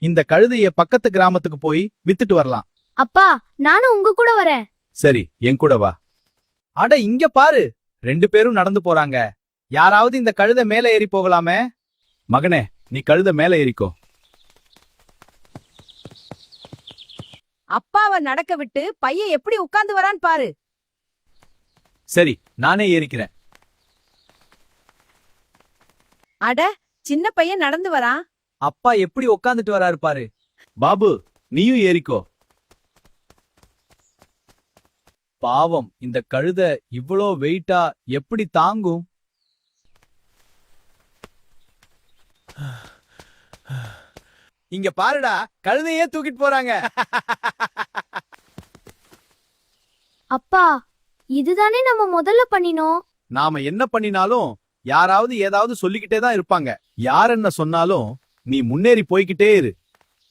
இந்த கழுதைய பக்கத்து கிராமத்துக்கு போய் வித்துட்டு வரலாம். அப்பா, நானும் உங்க கூட வரேன். சரி, என் கூட வா. அட இங்க பாரு, 2 பேரும் நடந்து போறாங்க. யாராவது இந்த கழுதை மேல ஏறி போகலாமே? மகனே, நீ கழுதை மேல ஏறிக்கோ. அப்பாவை நடக்க விட்டு பையன் எப்படி உட்கார்ந்து வரான் பாரு. சரி, நானே ஏறிக்கிறேன். அட, சின்ன பையன் நடந்து வரான். அப்பா எப்படி உட்காந்துட்டு வராரு பாரு. பாபு, நீயும் ஏறிக்கோ. பாவம், இந்த கழுதை இவ்வளோ வெயிட்டா எப்படி தாங்கும்? இங்க பாருடா, கழுதையே தூக்கிட்டு போறாங்க. அப்பா, இதுதானே நம்ம முதல்ல பண்ணினோம். நாம என்ன பண்ணினாலும் யாராவது ஏதாவது சொல்லிக்கிட்டே தான் இருப்பாங்க. யார் என்ன சொன்னாலும் நீ முன்னேறி போய்கிட்டே இரு.